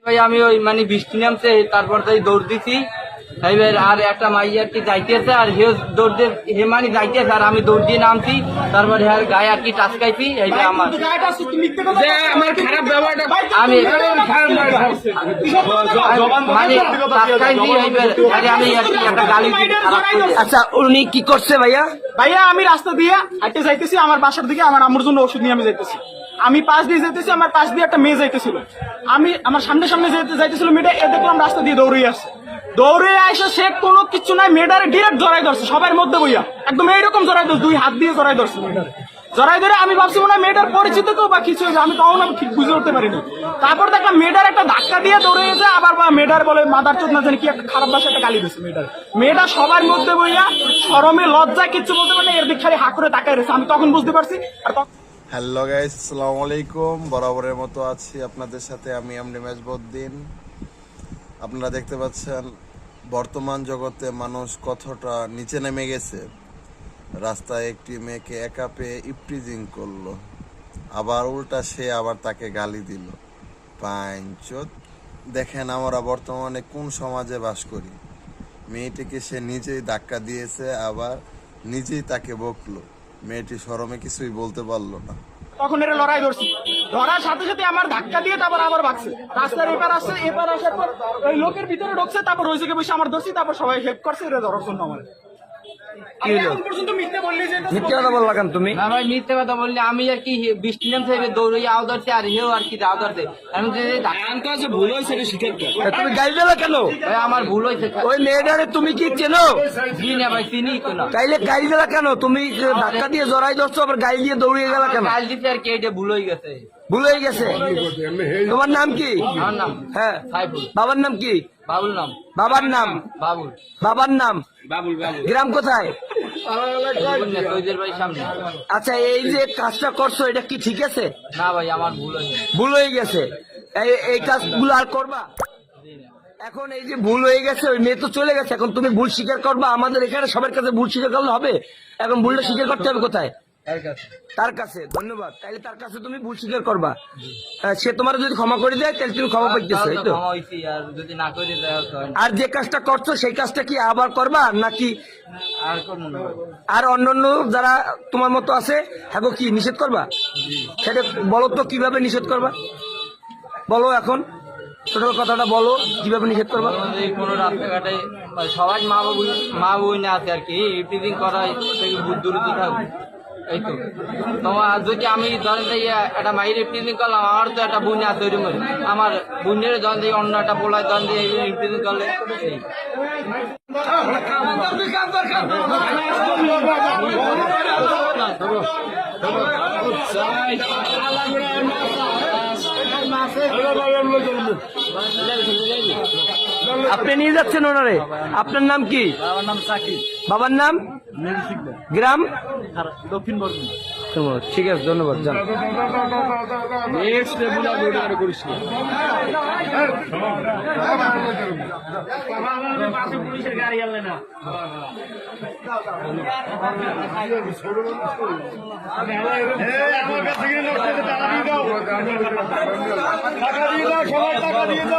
ভাই আমি ওই মানে বৃষ্টি নামছে তারপর তাই দৌড় দিছি এইবার আর একটা মাই আর কি যাইতেছে আর হে দৌড় দিয়ে হে মানে যাইতেছে আর আমি দৌড় দিয়ে নামছি তারপর হ্যাঁ গায়ে আর কি টাচকাইছি এইবার আমার খারাপ ব্যবহারটা আমি মানে টাচকাইছি এইবার আরে আমি আর কি একটা গালি খারাপ করেছি। আচ্ছা উনি কি করছে ভাইয়া? ভাইয়া আমি রাস্তা দিয়ে হাঁটতে যাইতেছি আমার বাসার দিকে, আমার আম্মুর জন্য ওষুধ নিয়ে আমি যাইতেছি। আমি পাশ দিয়ে যাইতেছি, আমার পাশ দিয়ে একটা মেয়ে যাইতেছিল। আমি আমার সামনে সামনে যাইতেছিল মেয়েটা, এ দেখলাম রাস্তা দিয়ে দৌড়ে আসছে। দৌড়ে আসে সে কোনো কিছু নাই, মেয়েটারে ডিরেক্ট জড়াই ধরছে সবার মধ্যে বইয়া, একদম এইরকম জড়াই ধরছে, দুই হাত দিয়ে জড়াই ধরছে মেয়েটারে। জড়াই ধরে আমি ভাবছি মনে হয় মেয়েটার পরিচিত কেউ বা কিছু হয়েছে, আমি তখন আমি ঠিক বুঝে উঠতে পারিনি। তারপর দেখলাম মেয়েটার একটা ধাক্কা দিয়ে দৌড়ে গেছে, আবার মেয়েটার বলে মাদার চোদ না জানি কি একটা খারাপ ভাষা একটা গালি দিয়েছে মেয়েটার। মেয়েটা সবার মধ্যে বইয়া শরমে লজ্জায় কিচ্ছু বলতে পারে না, এর দিক খালি হাঁ করে তাকায় রয়েছে। আমি তখন বুঝতে পারছি। আর হ্যালো গাইস, আসসালামু আলাইকুম। বরাবরের মতো আছি আপনাদের সাথে আমি এমডি মেজবউদ্দিন। আপনারা দেখতে পাচ্ছেন বর্তমান জগতে মানুষ কতটা নিচে নেমে গেছে। রাস্তায় একটি মেয়েকে একা পেয়ে ইপটিজিং করলো, আবার উল্টা সে আবার তাকে গালি দিল। পাঁচত দেখেন আমরা বর্তমানে কোন সমাজে বাস করি। মেয়েটিকে সে নিজেই ধাক্কা দিয়েছে, আবার নিজেই তাকে বকলো। মেয়েটি শরমে কিছুই বলতে পারলো না। তখন এর লড়াই ধরছি, ধরার সাথে সাথে আমার ধাক্কা দিয়ে তারপর আবার ভাগছে। রাস্তার এপার আসছে, এপার আসার পর ওই লোকের ভিতরে ঢুকছে, তারপর ওই জায়গায় বসে আমার ধরছি, তারপর সবাই হেল্প করছে এর ধরার জন্য। আমার এখন পর্যন্ত মিথ্যে বললি যে মিথ্যে কথা বললা কেন তুমি? না ভাই মিথ্যে কথা বললে আমি আর কি বৃষ্টি নামছে দৌড়ে আও ধরছে আর হেও আর কি দাও ধরছে। আমি যে ভুল হয়েছে স্বীকার কর। তুমি গালি দিলা কেন? ভাই আমার ভুল হয়েছে। ওই মেয়েটারে তুমি কি চেনো? জি না ভাই চিনি তো না। তাইলে গালি দিলা কেন? তুমি ধাক্কা দিয়ে জড়াই ধরছো, আবার গালি দিয়ে দৌড়িয়ে গেলা কেন? কাল দিতে আর কি এটা ভুল হয়ে গেছে। ভুল হয়ে গেছে। তোমার নাম কি? আমার নাম হ্যাঁ। সাইফুল। বাবার নাম কি? বাবুল নাম। বাবার নাম? বাবুল। বাবার নাম? গ্রাম কোথায়? তৈজের ভাই সামনে। আচ্ছা এই যে কাজটা করছো এটা কি ঠিক আছে? না ভাই আমার ভুল হয়েছে। ভুল হয়ে গেছে। এই কাজগুলো আর করবা? এখন এই যে ভুল হয়ে গেছে, ওই মেয়ে তো চলে গেছে, এখন তুমি ভুল স্বীকার করবা? আমাদের এখানে সবার কাছে ভুল স্বীকার করলে হবে? এখন ভুলটা স্বীকার করতে হবে কোথায়? তার কাছে। ধন্যবাদ। তাহলে তার কাছে তুমি ভুল স্বীকার করবা। সে তোমার যদি ক্ষমা করে দেয় তাহলে তুমি ক্ষমা পাইতেছো, এই তো? আর যদি না করে দেয় আর যে কাজটা করছো সেই কাজটা কি আবার করবা নাকি আর করবো না। আর অন্যান্য যারা তোমার মতো আছে হ্যাঁ কি নিষেধ করবা? সেটা বলো তো, কিভাবে নিষেধ করবা বলো? এখন ছোট কথাটা বলো, কিভাবে নিষেধ করবা? কোনো রাস্তাঘাটে সবাই মা বই না আছে আর কি ইপটিজিং করাই দূরে থাকবে, এই তো। তোমার যদি আমি ধরেন একটা মায়ের ইপটিজিং করলাম, আমার তো একটা বোন আছে, ওই আমার বোনের ধরেন দিয়ে অন্য একটা পোলায় ধরেন দিয়ে ইপটিজিং করলে আপনি নিয়ে যাচ্ছেন ওনারে? আপনার নাম কি? আমার নাম সাকিব। বাবার নাম? গ্রাম? দক্ষিণ বর্ধমান। ঠিক আছে, ধন্যবাদ। যান। পুলিশের গাড়ি আনলে না। আমার কাছে টাকা দিয়ে দাও, টাকা দিয়ে দাও, সবাই টাকা দিয়ে দাও।